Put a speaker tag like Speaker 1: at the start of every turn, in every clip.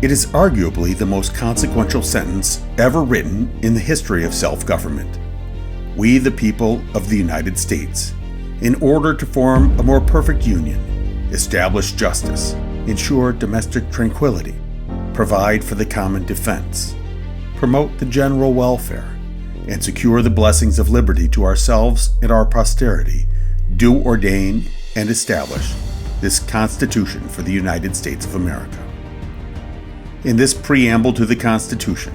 Speaker 1: It is arguably the most consequential sentence ever written in the history of self-government. We, the people of the United States, in order to form a more perfect union, establish justice, ensure domestic tranquility, provide for the common defense, promote the general welfare, and secure the blessings of liberty to ourselves and our posterity, do ordain and establish this Constitution for the United States of America. In this preamble to the Constitution,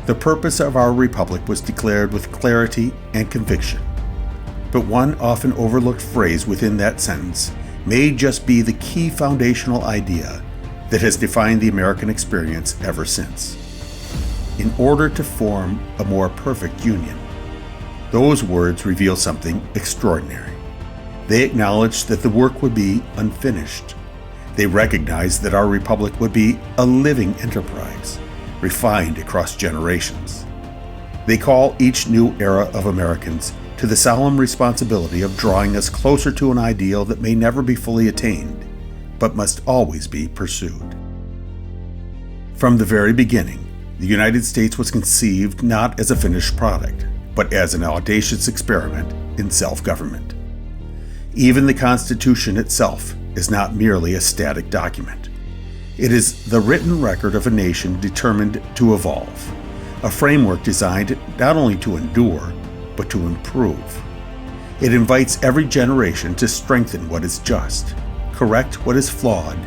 Speaker 1: the purpose of our republic was declared with clarity and conviction. But one often overlooked phrase within that sentence may just be the key foundational idea that has defined the American experience ever since. In order to form a more perfect union, those words reveal something extraordinary. They acknowledged that the work would be unfinished. They recognized that our republic would be a living enterprise, refined across generations. They call each new era of Americans to the solemn responsibility of drawing us closer to an ideal that may never be fully attained, but must always be pursued. From the very beginning, the United States was conceived not as a finished product, but as an audacious experiment in self-government. Even the Constitution itself is not merely a static document. It is the written record of a nation determined to evolve, a framework designed not only to endure, but to improve. It invites every generation to strengthen what is just, correct what is flawed,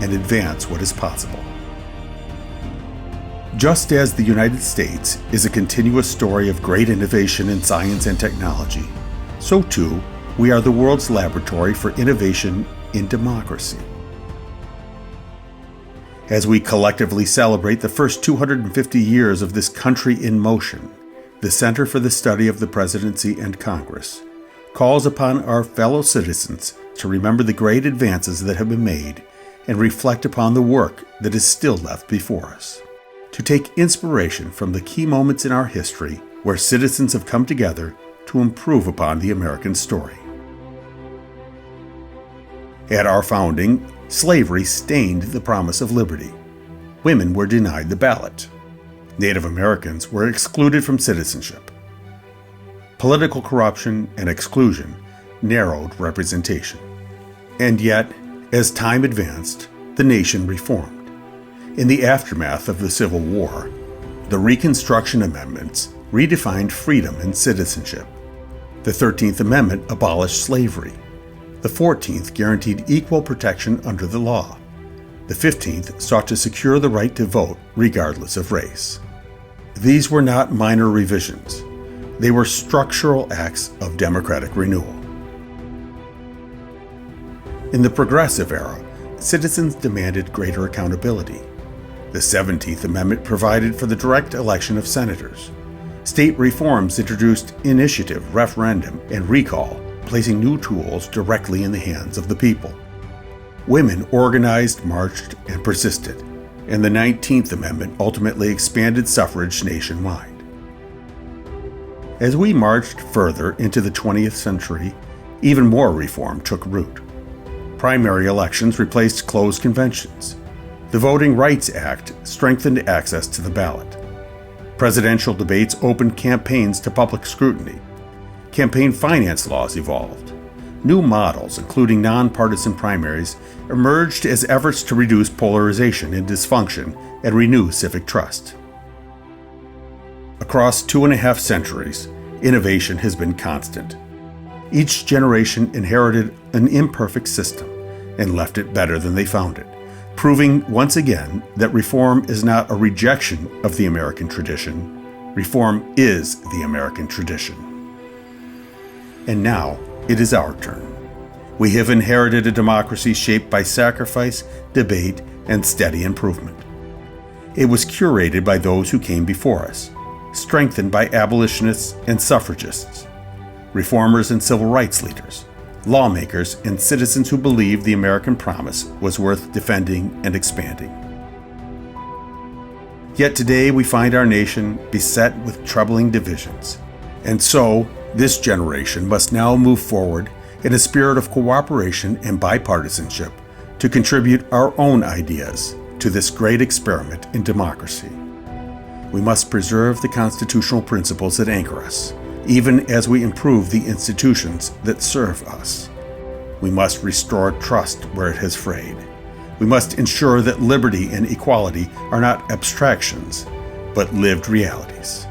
Speaker 1: and advance what is possible. Just as the United States is a continuous story of great innovation in science and technology, so too we are the world's laboratory for innovation in democracy. As we collectively celebrate the first 250 years of this country in motion, the Center for the Study of the Presidency and Congress calls upon our fellow citizens to remember the great advances that have been made and reflect upon the work that is still left before us. To take inspiration from the key moments in our history where citizens have come together to improve upon the American story. At our founding, slavery stained the promise of liberty. Women were denied the ballot. Native Americans were excluded from citizenship. Political corruption and exclusion narrowed representation. And yet, as time advanced, the nation reformed. In the aftermath of the Civil War, the Reconstruction Amendments redefined freedom and citizenship. The 13th Amendment abolished slavery. The 14th guaranteed equal protection under the law. The 15th sought to secure the right to vote regardless of race. These were not minor revisions. They were structural acts of democratic renewal. In the Progressive Era, citizens demanded greater accountability. The 17th Amendment provided for the direct election of senators. State reforms introduced initiative, referendum, and recall, placing new tools directly in the hands of the people. Women organized, marched, and persisted, and the 19th Amendment ultimately expanded suffrage nationwide. As we marched further into the 20th century, even more reform took root. Primary elections replaced closed conventions. The Voting Rights Act strengthened access to the ballot. Presidential debates opened campaigns to public scrutiny. Campaign finance laws evolved. New models, including nonpartisan primaries, emerged as efforts to reduce polarization and dysfunction and renew civic trust. Across 2.5 centuries, innovation has been constant. Each generation inherited an imperfect system and left it better than they found it, proving once again that reform is not a rejection of the American tradition. Reform is the American tradition. And now, it is our turn. We have inherited a democracy shaped by sacrifice, debate, and steady improvement. It was curated by those who came before us, strengthened by abolitionists and suffragists, reformers and civil rights leaders, lawmakers and citizens who believed the American promise was worth defending and expanding. Yet today we find our nation beset with troubling divisions, and so this generation must now move forward in a spirit of cooperation and bipartisanship to contribute our own ideas, to this great experiment in democracy. We must preserve the constitutional principles that anchor us, even as we improve the institutions that serve us. We must restore trust where it has frayed. We must ensure that liberty and equality are not abstractions, but lived realities.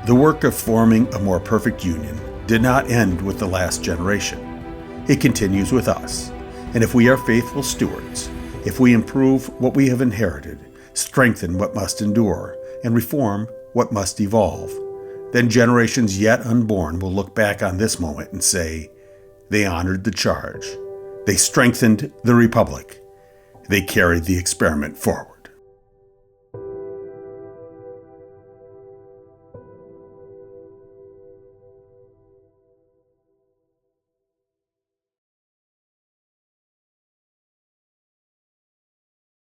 Speaker 1: The work of forming a more perfect union did not end with the last generation. It continues with us, and if we are faithful stewards, if we improve what we have inherited, strengthen what must endure, and reform what must evolve, then generations yet unborn will look back on this moment and say, they honored the charge, they strengthened the republic, they carried the experiment forward.